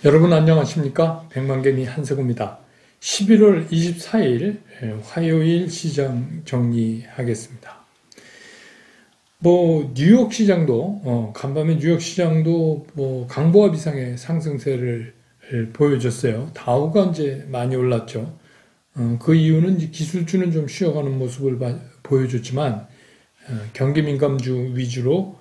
여러분 안녕하십니까? 백만개미 한세구입니다. 11월 24일 화요일 시장 정리하겠습니다. 뉴욕 시장도 간밤에 뉴욕 시장도 강보합 이상의 상승세를 보여줬어요. 다우가 이제 많이 올랐죠. 그 이유는 이제 기술주는 좀 쉬어가는 모습을 보여줬지만 경기 민감주 위주로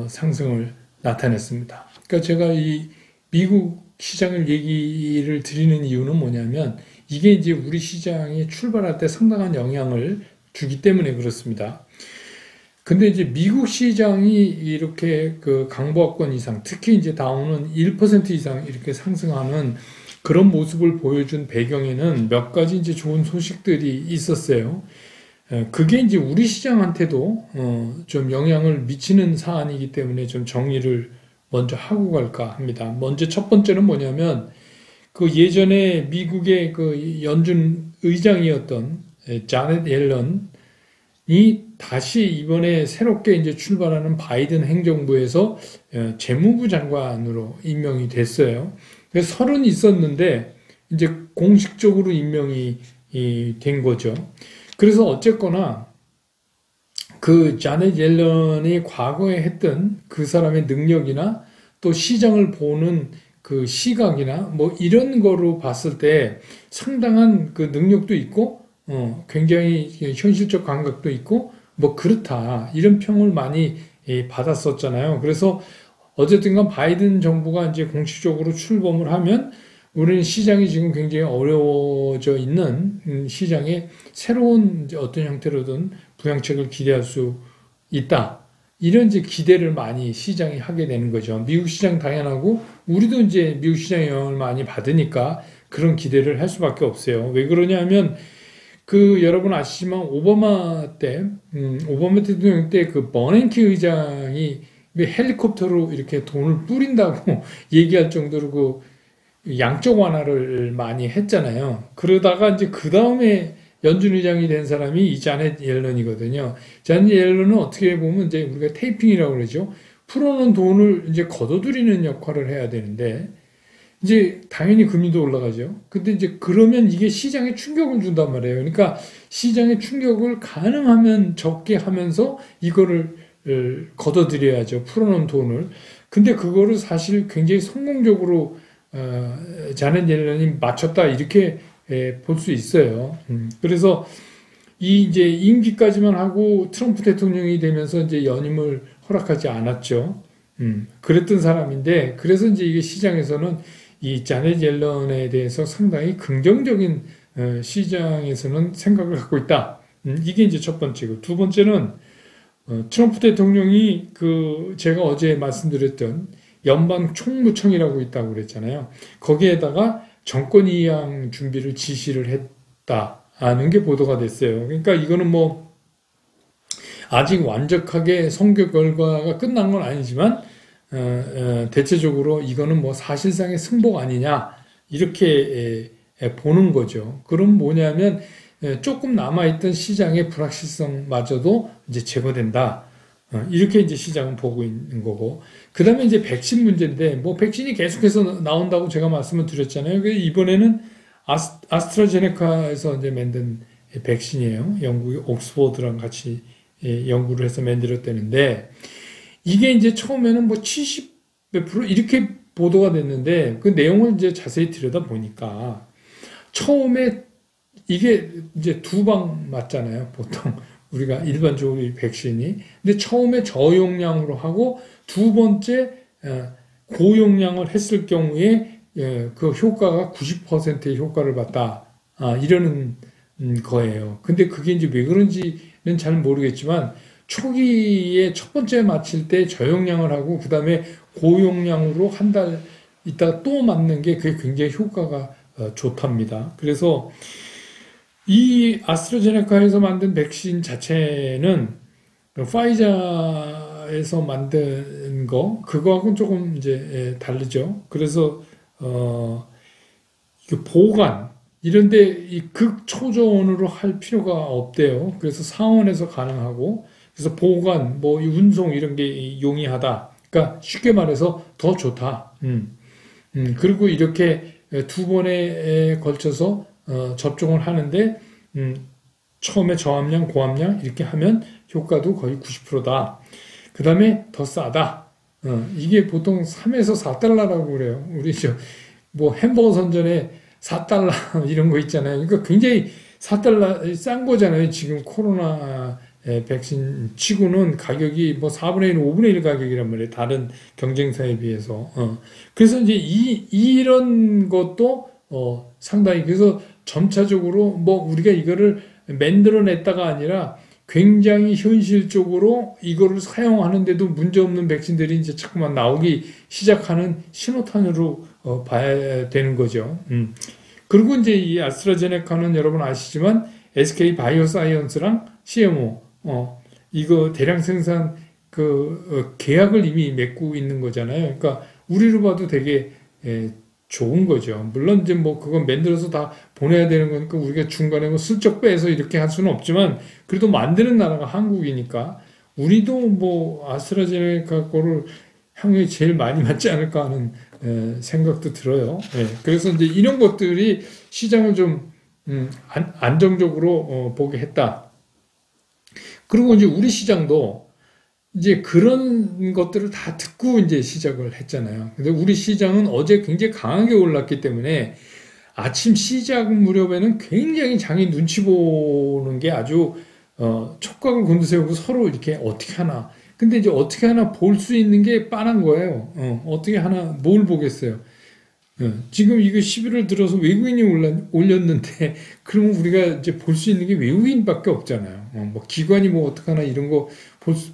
상승을 나타냈습니다. 그러니까 제가 이 미국 시장을 얘기를 드리는 이유는 뭐냐면 이게 이제 우리 시장에 출발할 때 상당한 영향을 주기 때문에 그렇습니다. 근데 이제 미국 시장이 이렇게 그 강보합권 이상, 특히 이제 다우는 1% 이상 이렇게 상승하는 그런 모습을 보여준 배경에는 몇 가지 이제 좋은 소식들이 있었어요. 그게 이제 우리 시장한테도 좀 영향을 미치는 사안이기 때문에 좀 정리를 먼저 하고 갈까 합니다. 먼저 첫 번째는 뭐냐면 그 예전에 미국의 그 연준 의장이었던 자넷 옐런이 다시 이번에 새롭게 이제 출발하는 바이든 행정부에서 재무부 장관으로 임명이 됐어요. 그래서 30 있었는데 이제 공식적으로 임명이 된 거죠. 그래서 어쨌거나 그 자넷 옐런이 과거에 했던 그 사람의 능력이나 또 시장을 보는 그 시각이나 이런 거로 봤을 때 상당한 그 능력도 있고 굉장히 현실적 감각도 있고 그렇다 이런 평을 많이 받았었잖아요. 그래서 어쨌든 간 바이든 정부가 이제 공식적으로 출범을 하면 우리는 시장이 지금 굉장히 어려워져 있는 시장에 새로운 어떤 형태로든 부양책을 기대할 수 있다. 이런 이제 기대를 많이 시장이 하게 되는 거죠. 미국 시장 당연하고 우리도 이제 미국 시장의 영향을 많이 받으니까 그런 기대를 할 수밖에 없어요. 왜 그러냐면 여러분 아시지만 오바마 대통령 때 그 버냉키 의장이 헬리콥터로 이렇게 돈을 뿌린다고 얘기할 정도로 그 양적 완화를 많이 했잖아요. 그러다가 이제 그 다음에 연준 의장이 된 사람이 이 자넷 옐런이거든요. 자넷 옐런은 어떻게 보면 이제 우리가 테이핑이라고 그러죠. 풀어놓은 돈을 이제 걷어들이는 역할을 해야 되는데, 이제 당연히 금리도 올라가죠. 근데 이제 그러면 이게 시장에 충격을 준단 말이에요. 그러니까 시장에 충격을 가능하면 적게 하면서 이거를 걷어들여야죠. 풀어놓은 돈을. 근데 그거를 사실 굉장히 성공적으로 자넷 옐런이 맞췄다 이렇게 볼 수 있어요. 그래서 이제 임기까지만 하고 트럼프 대통령이 되면서 이제 연임을 허락하지 않았죠. 그랬던 사람인데 그래서 이제 이게 시장에서는 이 자넷 옐런에 대해서 상당히 긍정적인 시장에서는 생각을 갖고 있다. 이게 이제 첫 번째고 두 번째는 트럼프 대통령이 제가 어제 말씀드렸던 연방 총무청이라고 있다고 그랬잖아요. 거기에다가 정권 이양 준비를 지시를 했다는 게 보도가 됐어요. 그러니까 이거는 아직 완벽하게 선거 결과가 끝난 건 아니지만 대체적으로 이거는 사실상의 승복 아니냐 이렇게 보는 거죠. 그럼 뭐냐면 조금 남아있던 시장의 불확실성마저도 이제 제거된다. 이렇게 이제 시장은 보고 있는 거고. 그 다음에 이제 백신 문제인데, 백신이 계속해서 나온다고 제가 말씀을 드렸잖아요. 이번에는 아스트라제네카에서 이제 만든 백신이에요. 영국의 옥스포드랑 같이 연구를 해서 만들었다는데, 이게 이제 처음에는 70 몇 프로 이렇게 보도가 됐는데, 그 내용을 이제 자세히 들여다보니까, 처음에 이게 이제 2방 맞잖아요. 보통. 우리가 일반적으로 이 백신이. 근데 처음에 저용량으로 하고 두 번째 고용량을 했을 경우에 그 효과가 90%의 효과를 봤다. 이러는 거예요. 근데 그게 이제 왜 그런지는 잘 모르겠지만 초기에 첫 번째 맞힐 때 저용량을 하고 그 다음에 고용량으로 한 달 있다가 또 맞는 게 그게 굉장히 효과가 좋답니다. 그래서 이 아스트라제네카에서 만든 백신 자체는 파이자에서 만든 그거하고는 조금 이제 다르죠. 그래서 보관 이런데 이 극초저온으로 할 필요가 없대요. 그래서 상온에서 가능하고 그래서 보관 이 운송 이런 게 용이하다. 그러니까 쉽게 말해서 더 좋다. 그리고 이렇게 두 번에 걸쳐서 접종을 하는데 처음에 저함량, 고함량 이렇게 하면 효과도 거의 90%다. 그 다음에 더 싸다. 이게 보통 3에서 4달러라고 그래요. 우리 뭐 햄버거 선전에 4달러 이런 거 있잖아요. 그러니까 굉장히 4달러 싼 거잖아요. 지금 코로나 백신 치고는 가격이 뭐 4분의 1, 5분의 1 가격이란 말이에요. 다른 경쟁사에 비해서. 그래서 이제 이런 것도 상당히 그래서 점차적으로 뭐 우리가 이거를 만들어냈다가 아니라 굉장히 현실적으로 이거를 사용하는데도 문제없는 백신들이 이제 자꾸만 나오기 시작하는 신호탄으로 봐야 되는 거죠. 그리고 이제 이 아스트라제네카는 여러분 아시지만 SK 바이오사이언스랑 CMO 이거 대량 생산 계약을 이미 맺고 있는 거잖아요. 그러니까 우리로 봐도 되게 좋은 거죠. 물론 이제 뭐 그건 만들어서 다 보내야 되는 거니까 우리가 중간에 뭐 슬쩍 빼서 이렇게 할 수는 없지만 그래도 만드는 나라가 한국이니까 우리도 뭐 아스트라제네카 거를 향후에 제일 많이 맞지 않을까 하는 생각도 들어요. 그래서 이제 이런 것들이 시장을 좀 안정적으로 보게 했다. 그리고 이제 우리 시장도 이제 그런 것들을 다 듣고 이제 시작을 했잖아요. 근데 우리 시장은 어제 굉장히 강하게 올랐기 때문에 아침 시작 무렵에는 굉장히 장이 눈치 보는 게 아주 촉각을 곤두세우고 서로 이렇게 어떻게 하나. 근데 이제 어떻게 하나 볼 수 있는 게 뻔한 거예요. 어떻게 하나 뭘 보겠어요. 지금 이거 11월 들어서 외국인이 올렸는데 그러면 우리가 이제 볼 수 있는 게 외국인밖에 없잖아요. 뭐 기관이 뭐 어떡하나 이런 거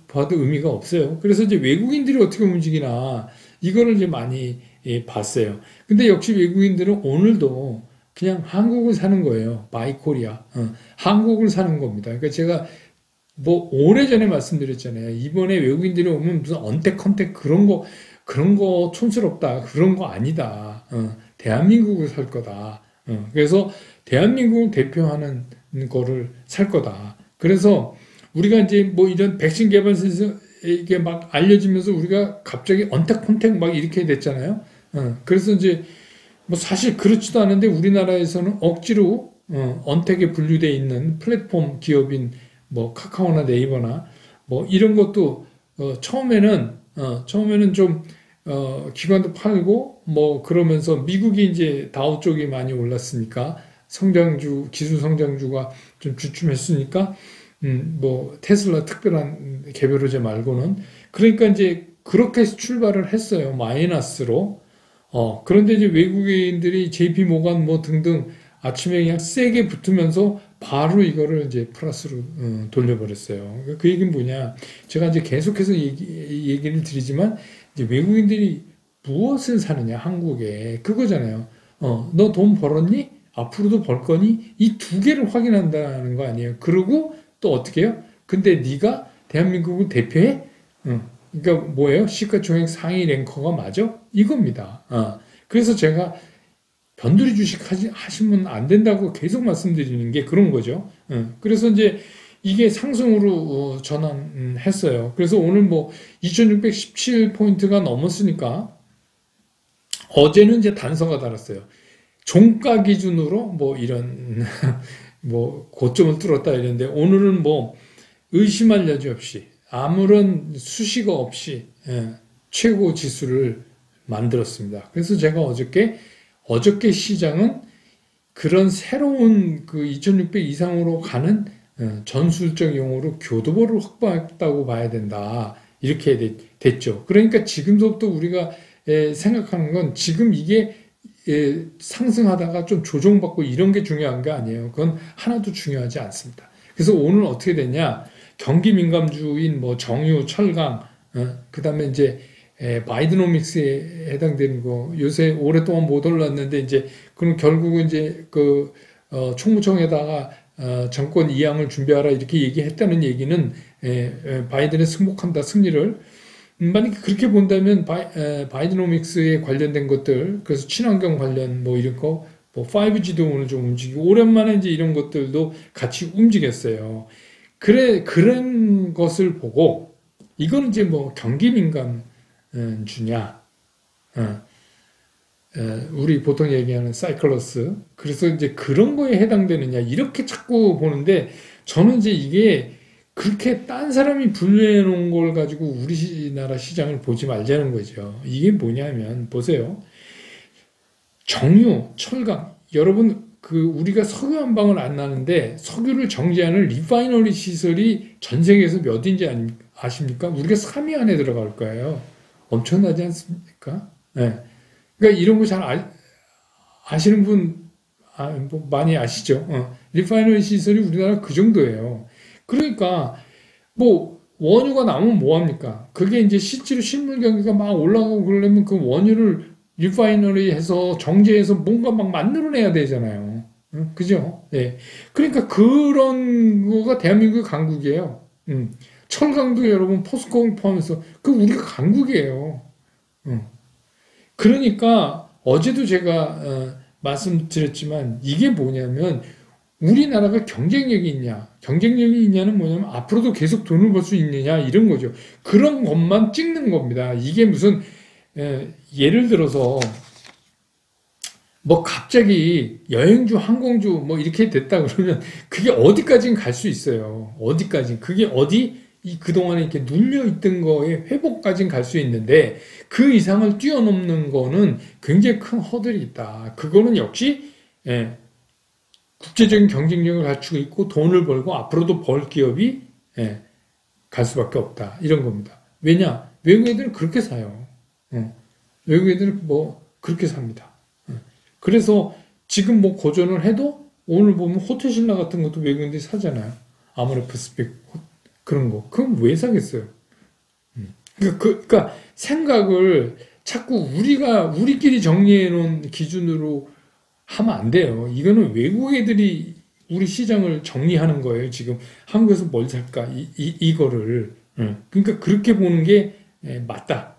봐도 의미가 없어요. 그래서 이제 외국인들이 어떻게 움직이나 이거를 이제 많이 봤어요. 근데 역시 외국인들은 오늘도 그냥 한국을 사는 거예요. 바이 코리아. 한국을 사는 겁니다. 그러니까 제가 뭐 오래전에 말씀드렸잖아요. 이번에 외국인들이 오면 무슨 언택 컨택 그런 거 촌스럽다. 그런 거 아니다. 대한민국을 살 거다. 그래서 대한민국을 대표하는 거를 살 거다. 그래서 우리가 이제 뭐 이런 백신 개발에서 이게 막 알려지면서 우리가 갑자기 언택 컨택 막 이렇게 됐잖아요. 그래서 이제 뭐 사실 그렇지도 않은데 우리나라에서는 억지로 언택에 분류되어 있는 플랫폼 기업인 뭐 카카오나 네이버나 뭐 이런 것도 처음에는 좀 기관도 팔고 뭐 그러면서 미국이 이제 다우 쪽이 많이 올랐으니까 기술 성장주가 좀 주춤했으니까 뭐 테슬라 특별한 개별호재 말고는 그러니까 이제 그렇게 해서 출발을 했어요. 마이너스로. 그런데 이제 외국인들이 JP 모간 뭐 등등 아침에 그냥 세게 붙으면서 바로 이거를 이제 플러스로 돌려버렸어요. 그 얘기는 뭐냐? 제가 이제 계속해서 얘기를 드리지만 이제 외국인들이 무엇을 사느냐 한국에 그거잖아요. 너 돈 벌었니? 앞으로도 벌 거니? 이 두 개를 확인한다는 거 아니에요. 그리고 또 어떻게 해요? 근데 네가 대한민국을 대표해? 그러니까 뭐예요? 시가총액 상위 랭커가 맞아? 이겁니다. 그래서 제가 변두리 주식 하시면 안 된다고 계속 말씀드리는 게 그런 거죠. 그래서 이제 이게 상승으로 전환했어요. 그래서 오늘 뭐 2617포인트가 넘었으니까 어제는 이제 단서가 달았어요. 종가 기준으로 뭐 이런 뭐 고점을 뚫었다 이랬는데 오늘은 뭐 의심할 여지 없이 아무런 수식어 없이 최고 지수를 만들었습니다. 그래서 제가 어저께 시장은 그런 새로운 그 2600 이상으로 가는 전술적 용어로 교도보를 확보했다고 봐야 된다. 이렇게 됐죠. 그러니까 지금부터 우리가 생각하는 건 지금 이게 상승하다가 좀 조정받고 이런 게 중요한 게 아니에요. 그건 하나도 중요하지 않습니다. 그래서 오늘 어떻게 됐냐? 경기 민감주인 뭐 정유, 철강, 그 다음에 이제 바이드노믹스에 해당되는 거 요새 오랫동안 못 올랐는데 이제 그럼 결국은 이제 총무청에다가 정권 이양을 준비하라 이렇게 얘기했다는 얘기는 바이든에 승복한다 승리를 만약에 그렇게 본다면 바이드노믹스에 관련된 것들 그래서 친환경 관련 뭐 이런 거 뭐 5G도 오늘 좀 움직이고 오랜만에 이제 이런 것들도 같이 움직였어요. 그런 것을 보고 이건 이제 뭐 경기 민감 주냐 우리 보통 얘기하는 사이클러스. 그래서 이제 그런 거에 해당되느냐 이렇게 자꾸 보는데 저는 이제 이게 그렇게 딴 사람이 분류해 놓은 걸 가지고 우리나라 시장을 보지 말자는 거죠. 이게 뭐냐면 보세요. 정유, 철강. 여러분 우리가 석유 한 방울 안 나는데 석유를 정제하는 리파이너리 시설이 전 세계에서 몇인지 아십니까? 우리가 3위 안에 들어갈 거예요. 엄청나지 않습니까? 네. 그러니까 이런 거 잘 아시는 분 뭐 많이 아시죠? 리파이너리 시설이 우리나라 그 정도예요. 그러니까 뭐 원유가 나오면 뭐 합니까? 그게 이제 실제로 실물 경기가 막 올라가고 그러려면 그 원유를 리파이너리 해서 정제해서 뭔가 막 만들어내야 되잖아요. 그죠? 예. 그러니까 그런 거가 대한민국의 강국이에요. 철강도 여러분 포스코 포함해서 그 우리가 강국이에요. 그러니까 어제도 제가 말씀드렸지만 이게 뭐냐면 우리나라가 경쟁력이 있냐? 경쟁력이 있냐는 뭐냐면 앞으로도 계속 돈을 벌 수 있느냐 이런 거죠. 그런 것만 찍는 겁니다. 이게 무슨 예를 들어서 뭐 갑자기 여행주, 항공주 뭐 이렇게 됐다 그러면 그게 어디까지는 갈 수 있어요. 어디까지 그게 그동안에 이렇게 눌려있던 거에 회복까지는 갈 수 있는데 그 이상을 뛰어넘는 거는 굉장히 큰 허들이 있다. 그거는 역시 국제적인 경쟁력을 갖추고 있고 돈을 벌고 앞으로도 벌 기업이 갈 수밖에 없다. 이런 겁니다. 왜냐? 외국 애들은 그렇게 사요. 외국 애들은 뭐 그렇게 삽니다. 그래서 지금 뭐 고전을 해도 오늘 보면 호텔신라 같은 것도 외국인들이 사잖아요. 아모레 퍼시픽 그런 거. 그건 왜 사겠어요? 그러니까 생각을 자꾸 우리끼리 정리해 놓은 기준으로 하면 안 돼요. 이거는 외국 애들이 우리 시장을 정리하는 거예요. 지금 한국에서 뭘 살까? 이거를. 그러니까 그렇게 보는 게 맞다.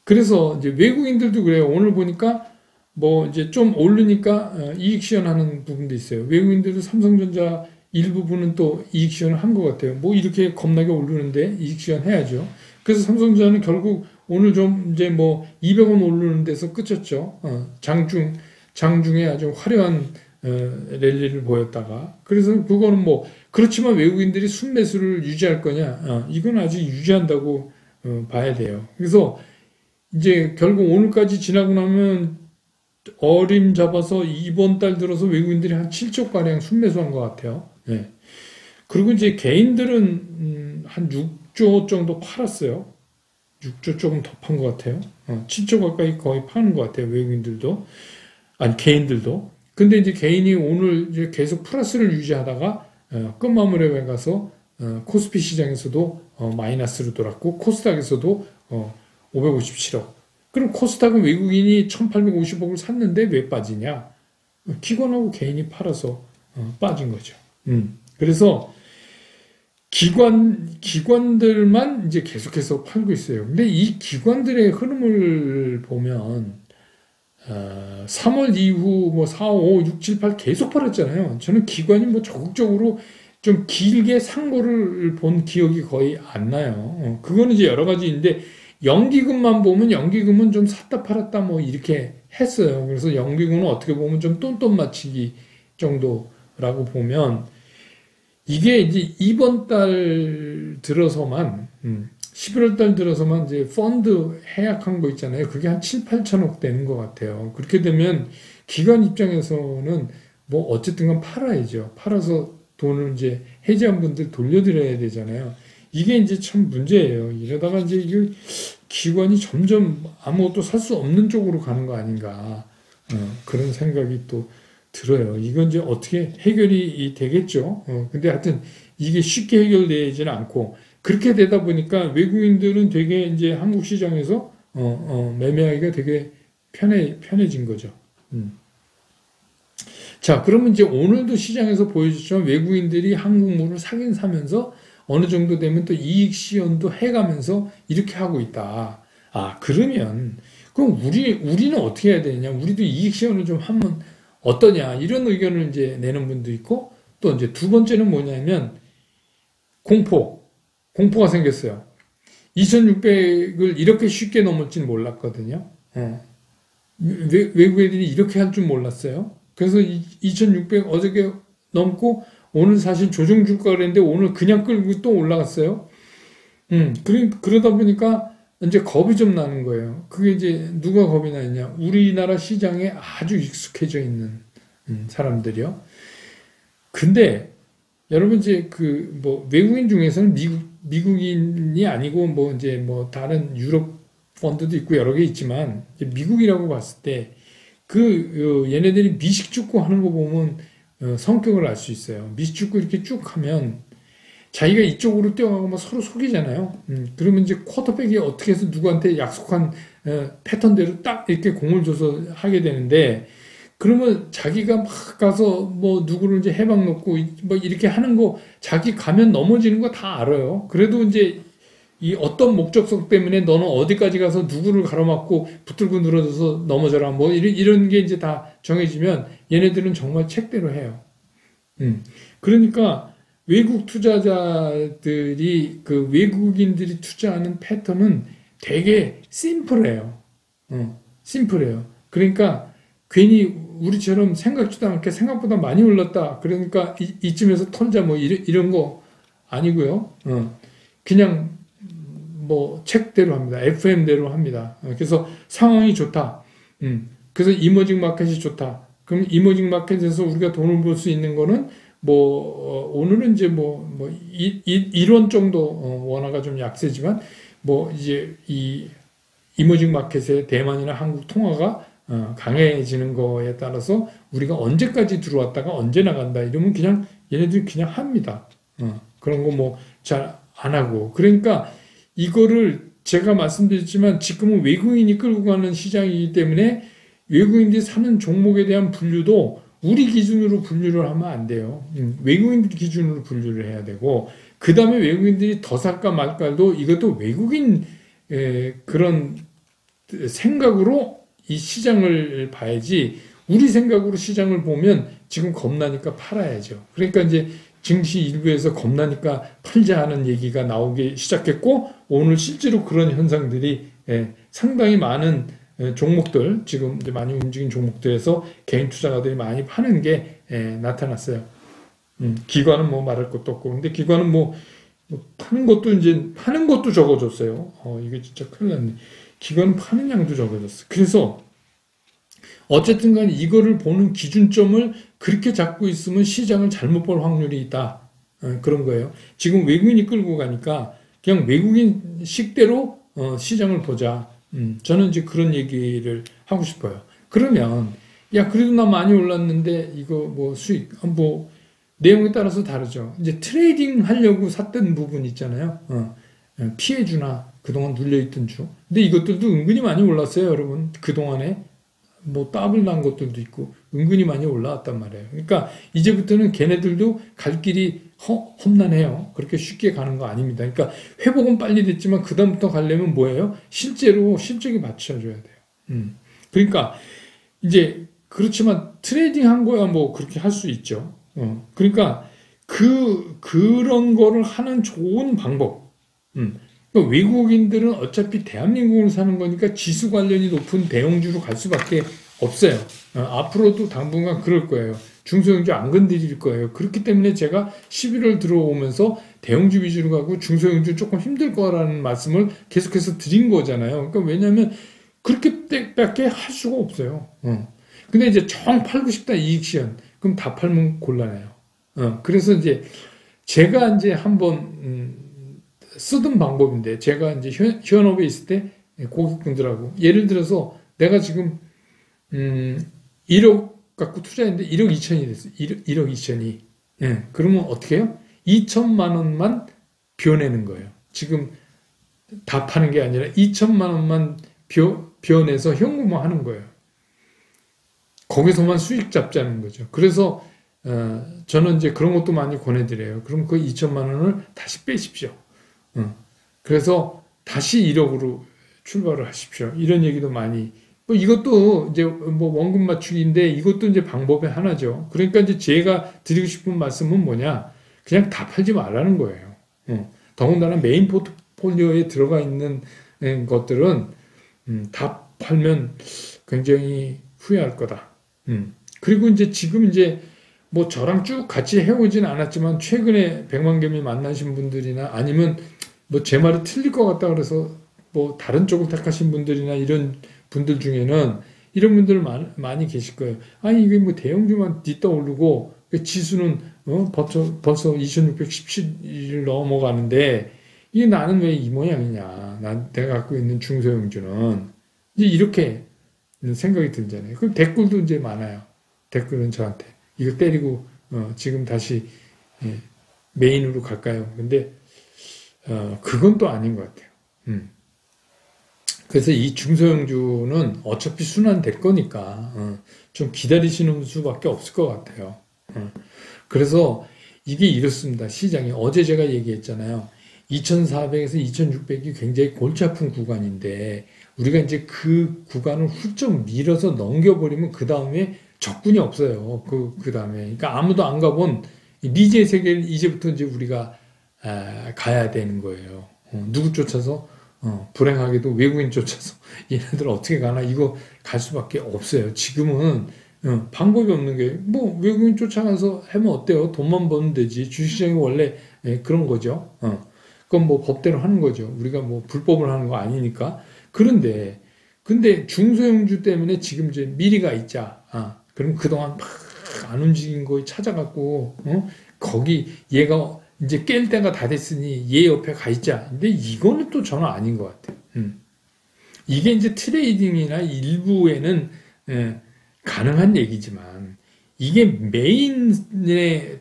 그래서 이제 외국인들도 그래요. 오늘 보니까 뭐 이제 좀 오르니까 이익 시현하는 부분도 있어요. 외국인들도 삼성전자 일부분은 또 이익 시현을 한 것 같아요. 뭐 이렇게 겁나게 오르는데 이익 시현 해야죠. 그래서 삼성전자는 결국 오늘 좀 이제 뭐 200원 오르는 데서 끝쳤죠. 장중에 아주 화려한 랠리를 보였다가 그래서 그거는 뭐 그렇지만 외국인들이 순매수를 유지할 거냐? 이건 아직 유지한다고 봐야 돼요. 그래서 이제 결국 오늘까지 지나고 나면 어림 잡아서 이번 달 들어서 외국인들이 한 7조 가량 순매수한 것 같아요. 네. 그리고 이제 개인들은 한 6조 정도 팔았어요. 6조 조금 더 판 것 같아요. 7조 가까이 거의 파는 것 같아요. 외국인들도. 아니, 개인들도. 근데 이제 개인이 오늘 이제 계속 플러스를 유지하다가, 끝마무리에 가서, 코스피 시장에서도, 마이너스로 돌았고, 코스닥에서도, 557억. 그럼 코스닥은 외국인이 1850억을 샀는데 왜 빠지냐? 기관하고 개인이 팔아서, 빠진 거죠. 그래서, 기관들만 이제 계속해서 팔고 있어요. 근데 이 기관들의 흐름을 보면 3월 이후 뭐 4, 5, 6, 7, 8 계속 팔았잖아요. 저는 기관이 뭐 적극적으로 좀 길게 산 거를 본 기억이 거의 안 나요. 그거는 이제 여러 가지인데 연기금만 보면 연기금은 좀 샀다 팔았다 뭐 이렇게 했어요. 그래서 연기금은 어떻게 보면 좀 똔똔 맞추기 정도라고 보면 이게 이제 이번 달 들어서만 11월 달 들어서만 이제 펀드 해약한 거 있잖아요. 그게 한 7, 8천억 되는 것 같아요. 그렇게 되면 기관 입장에서는 뭐 어쨌든 간 팔아야죠. 팔아서 돈을 이제 해지한 분들 돌려드려야 되잖아요. 이게 이제 참 문제예요. 이러다가 이제 이게 기관이 점점 아무것도 살 수 없는 쪽으로 가는 거 아닌가. 그런 생각이 또 들어요. 이건 이제 어떻게 해결이 되겠죠. 근데 하여튼 이게 쉽게 해결되지는 않고 그렇게 되다 보니까 외국인들은 되게 이제 한국 시장에서 매매하기가 되게 편해진 거죠. 자, 그러면 이제 오늘도 시장에서 보여줬지만 외국인들이 한국물을 사긴 사면서 어느 정도 되면 또 이익 시현도 해가면서 이렇게 하고 있다. 그러면 그럼 우리는 어떻게 해야 되느냐? 우리도 이익 시현을 좀 하면 어떠냐 이런 의견을 이제 내는 분도 있고 또 이제 두 번째는 뭐냐면 공포가 생겼어요. 2600을 이렇게 쉽게 넘을지는 몰랐거든요. 외국 애들이 이렇게 할 줄 몰랐어요. 그래서 2,600 어저께 넘고 오늘 사실 조정 줄까 그랬는데 오늘 그냥 끌고 또 올라갔어요. 그러다 보니까 이제 겁이 좀 나는 거예요. 그게 이제 누가 겁이 나느냐? 우리나라 시장에 아주 익숙해져 있는 사람들이요. 근데 여러분 이제 그 뭐 외국인 중에서는 미국인이 아니고 뭐 이제 뭐 다른 유럽 펀드도 있고 여러 개 있지만 미국이라고 봤을 때 그 얘네들이 미식축구 하는 거 보면 성격을 알 수 있어요. 미식축구 이렇게 쭉 하면 자기가 이쪽으로 뛰어가고 막 서로 속이잖아요. 그러면 이제 쿼터백이 어떻게 해서 누구한테 약속한 패턴대로 딱 이렇게 공을 줘서 하게 되는데 그러면 자기가 막 가서 뭐 누구를 이제 해방 놓고 뭐 이렇게 하는 거 자기 가면 넘어지는 거 다 알아요. 그래도 이제 이 어떤 목적성 때문에 너는 어디까지 가서 누구를 가로막고 붙들고 늘어져서 넘어져라 뭐 이런 게 이제 다 정해지면 얘네들은 정말 책대로 해요. 그러니까 외국 투자자들이 그 외국인들이 투자하는 패턴은 되게 심플해요. 심플해요. 그러니까 괜히 우리처럼 생각지도 않게 생각보다 많이 올랐다. 그러니까 이쯤에서 털자 뭐 이런 거 아니고요. 그냥 뭐 책대로 합니다. FM대로 합니다. 그래서 상황이 좋다. 그래서 이머징 마켓이 좋다. 그럼 이머징 마켓에서 우리가 돈을 벌 수 있는 거는 뭐 오늘은 이제 뭐 1원 정도 원화가 좀 약세지만 뭐 이제 이 이머징 마켓의 대만이나 한국 통화가 강해지는 거에 따라서 우리가 언제까지 들어왔다가 언제 나간다 이러면 그냥 얘네들이 그냥 합니다. 그런 거 뭐 잘 안 하고 그러니까 이거를 제가 말씀드렸지만 지금은 외국인이 끌고 가는 시장이기 때문에 외국인들이 사는 종목에 대한 분류도 우리 기준으로 분류를 하면 안 돼요. 외국인들 기준으로 분류를 해야 되고 그 다음에 외국인들이 더 살까 말까도 이것도 외국인 그런 생각으로 이 시장을 봐야지 우리 생각으로 시장을 보면 지금 겁나니까 팔아야죠. 그러니까 이제 증시 일부에서 겁나니까 팔자 하는 얘기가 나오기 시작했고 오늘 실제로 그런 현상들이 상당히 많은 종목들 지금 이제 많이 움직인 종목들에서 개인 투자가들이 많이 파는 게 나타났어요. 기관은 뭐 말할 것도 없고 근데 기관은 뭐 파는 것도 적어졌어요. 이게 진짜 큰일 났네. 기관은 파는 양도 적어졌어. 그래서 어쨌든 간에 이거를 보는 기준점을 그렇게 잡고 있으면 시장을 잘못 볼 확률이 있다. 그런 거예요. 지금 외국인이 끌고 가니까 그냥 외국인 식대로 시장을 보자. 저는 이제 그런 얘기를 하고 싶어요. 그러면 야 그래도 나 많이 올랐는데 이거 뭐 수익 뭐 내용에 따라서 다르죠. 이제 트레이딩 하려고 샀던 부분 있잖아요. 피해주나 그동안 눌려있던 주. 근데 이것들도 은근히 많이 올랐어요, 여러분. 그동안에 뭐 더블 난 것들도 있고 은근히 많이 올라왔단 말이에요. 그러니까 이제부터는 걔네들도 갈 길이 험난해요. 그렇게 쉽게 가는 거 아닙니다. 그러니까 회복은 빨리 됐지만 그 다음부터 가려면 뭐예요? 실제로 실적이 받쳐줘야 돼요. 그러니까 이제 그렇지만 트레이딩 한 거야 뭐 그렇게 할 수 있죠. 그러니까 그런 거를 하는 좋은 방법. 그러니까 외국인들은 어차피 대한민국을 사는 거니까 지수 관련이 높은 대형주로 갈 수밖에 없어요. 앞으로도 당분간 그럴 거예요. 중소형주 안 건드릴 거예요. 그렇기 때문에 제가 11월 들어오면서 대형주 위주로 가고 중소형주 조금 힘들 거라는 말씀을 계속해서 드린 거잖아요. 그러니까 왜냐하면 그렇게 밖에 할 수가 없어요. 근데 이제 정 팔고 싶다 이익 시현. 그럼 다 팔면 곤란해요. 그래서 이제 제가 이제 한번 쓰던 방법인데 제가 이제 현업에 있을 때 고객분들하고 예를 들어서 내가 지금 1억 갖고 투자했는데 1억 2천이 됐어요. 1억 2천이. 그러면 어떻게 해요? 2천만 원만 비워내는 거예요. 지금 다 파는 게 아니라 2천만 원만 비워내서 현금화하는 거예요. 거기서만 수익 잡자는 거죠. 그래서 저는 이제 그런 것도 많이 권해드려요. 그럼 그 2천만 원을 다시 빼십시오. 그래서 다시 1억으로 출발을 하십시오. 이런 얘기도 많이. 뭐 이것도 이제 뭐 원금 맞추기인데 이것도 이제 방법의 하나죠. 그러니까 이제 제가 드리고 싶은 말씀은 뭐냐? 그냥 다 팔지 말라는 거예요. 더군다나 메인 포트폴리오에 들어가 있는 것들은 다 팔면 굉장히 후회할 거다. 그리고 이제 지금 이제 뭐 저랑 쭉 같이 해오진 않았지만 최근에 백만개미 만나신 분들이나 아니면 뭐 제 말이 틀릴 것 같다 그래서 뭐 다른 쪽을 택하신 분들이나 이런 분들 중에는 이런 분들 많이 계실 거예요. 아니 이게 뭐 대형주만 뒤떠오르고 지수는 벌써 2617을 넘어가는데 이게 나는 왜 이 모양이냐. 내가 갖고 있는 중소형주는 이제 이렇게 생각이 들잖아요. 그럼 댓글도 이제 많아요. 댓글은 저한테 이거 때리고 지금 다시 메인으로 갈까요? 근데 그건 또 아닌 것 같아요. 그래서 이 중소형주는 어차피 순환될 거니까 좀 기다리시는 수밖에 없을 것 같아요. 그래서 이게 이렇습니다. 시장이 어제 제가 얘기했잖아요. 2400에서 2600이 굉장히 골치 아픈 구간인데 우리가 이제 그 구간을 훌쩍 밀어서 넘겨버리면 그 다음에 적군이 없어요. 그 다음에 그러니까 아무도 안 가본 미지의 세계를 이제부터 이제 우리가 가야 되는 거예요. 누구 쫓아서 불행하게도 외국인 쫓아서 얘네들 어떻게 가나 이거 갈 수밖에 없어요. 지금은 방법이 없는 게 뭐 외국인 쫓아가서 하면 어때요? 돈만 버는 되지. 주식시장이 원래 그런 거죠. 그건 뭐 법대로 하는 거죠. 우리가 뭐 불법을 하는 거 아니니까. 근데 중소형주 때문에 지금 이제 미리가 있자. 그럼 그동안 막 안 움직인 거 찾아갖고 거기 얘가 이제 깰 때가 다 됐으니 얘 옆에 가 있자. 근데 이거는 또 저는 아닌 것 같아요. 이게 이제 트레이딩이나 일부에는 가능한 얘기지만 이게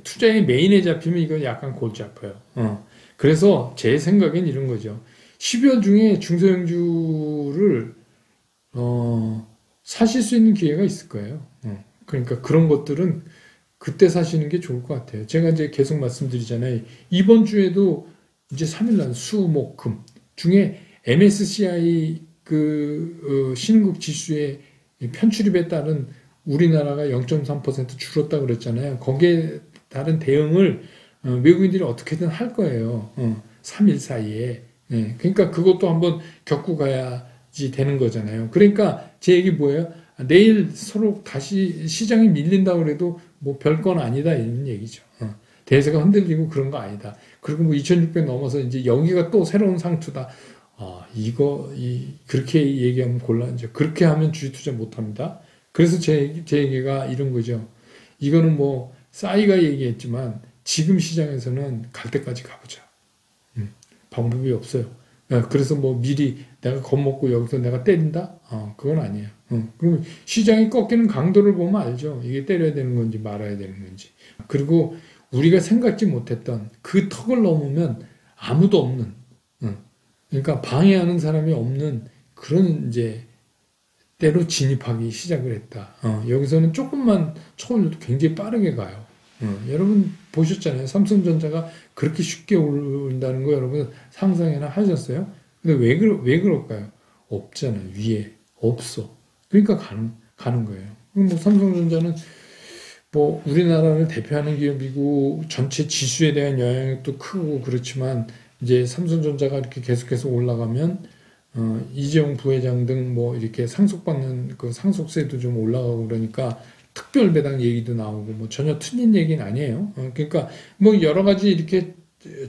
투자의 메인에 잡히면 이거 약간 골치 아파요. 그래서 제 생각엔 이런 거죠. 12월 중에 중소형주를 사실 수 있는 기회가 있을 거예요. 그러니까 그런 것들은 그때 사시는 게 좋을 것 같아요. 제가 이제 계속 말씀드리잖아요. 이번 주에도 이제 3일날 수, 목, 금 중에 MSCI 신흥국 지수의 편출입에 따른 우리나라가 0.3% 줄었다 그랬잖아요. 거기에 따른 대응을 외국인들이 어떻게든 할 거예요. 3일 사이에. 그러니까 그것도 한번 겪고 가야지 되는 거잖아요. 그러니까 제 얘기 뭐예요? 내일 서로 다시 시장이 밀린다고 그래도 뭐 별건 아니다 이런 얘기죠. 대세가 흔들리고 그런 거 아니다. 그리고 뭐 2600 넘어서 이제 여기가 또 새로운 상투다. 그렇게 얘기하면 곤란하죠. 그렇게 하면 주식 투자 못 합니다. 그래서 제 얘기가 이런 거죠. 이거는 뭐 싸이가 얘기했지만 지금 시장에서는 갈 때까지 가보자. 방법이 없어요. 그래서 뭐 미리 내가 겁먹고 여기서 내가 때린다? 그건 아니에요. 그럼 시장이 꺾이는 강도를 보면 알죠. 이게 때려야 되는 건지 말아야 되는 건지. 그리고 우리가 생각지 못했던 그 턱을 넘으면 아무도 없는, 그러니까 방해하는 사람이 없는 그런 이제 때로 진입하기 시작을 했다. 여기서는 조금만 쳐올려도 굉장히 빠르게 가요. 여러분 보셨잖아요. 삼성전자가 그렇게 쉽게 오른다는 거 여러분 상상이나 하셨어요? 근데 왜 그럴까요? 없잖아요. 위에 없어. 그러니까 가는 거예요. 뭐 삼성전자는 뭐 우리나라를 대표하는 기업이고 전체 지수에 대한 영향력도 크고 그렇지만 이제 삼성전자가 이렇게 계속해서 올라가면 이재용 부회장 등 뭐 이렇게 상속받는 그 상속세도 좀 올라가고 그러니까 특별 배당 얘기도 나오고 뭐 전혀 틀린 얘기는 아니에요. 그러니까 뭐 여러 가지 이렇게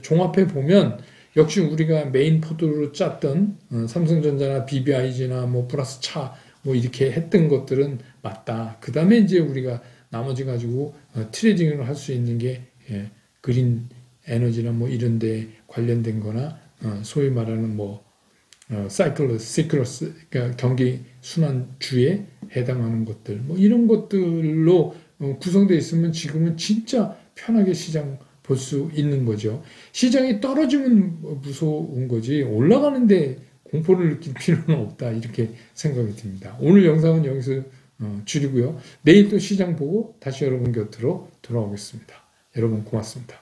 종합해 보면 역시 우리가 메인 포드로 짰던 삼성전자나 BBIG나 뭐 플러스 차 뭐 이렇게 했던 것들은 맞다. 그 다음에 이제 우리가 나머지 가지고 트레이딩을 할 수 있는 게 그린 에너지나 뭐 이런 데 관련된 거나 소위 말하는 뭐 시클러스 그러니까 경기 순환주에 해당하는 것들 뭐 이런 것들로 구성되어 있으면 지금은 진짜 편하게 시장 볼 수 있는 거죠. 시장이 떨어지면 무서운 거지 올라가는데 공포를 느낄 필요는 없다 이렇게 생각이 듭니다. 오늘 영상은 여기서 줄이고요. 내일 또 시장 보고 다시 여러분 곁으로 돌아오겠습니다. 여러분 고맙습니다.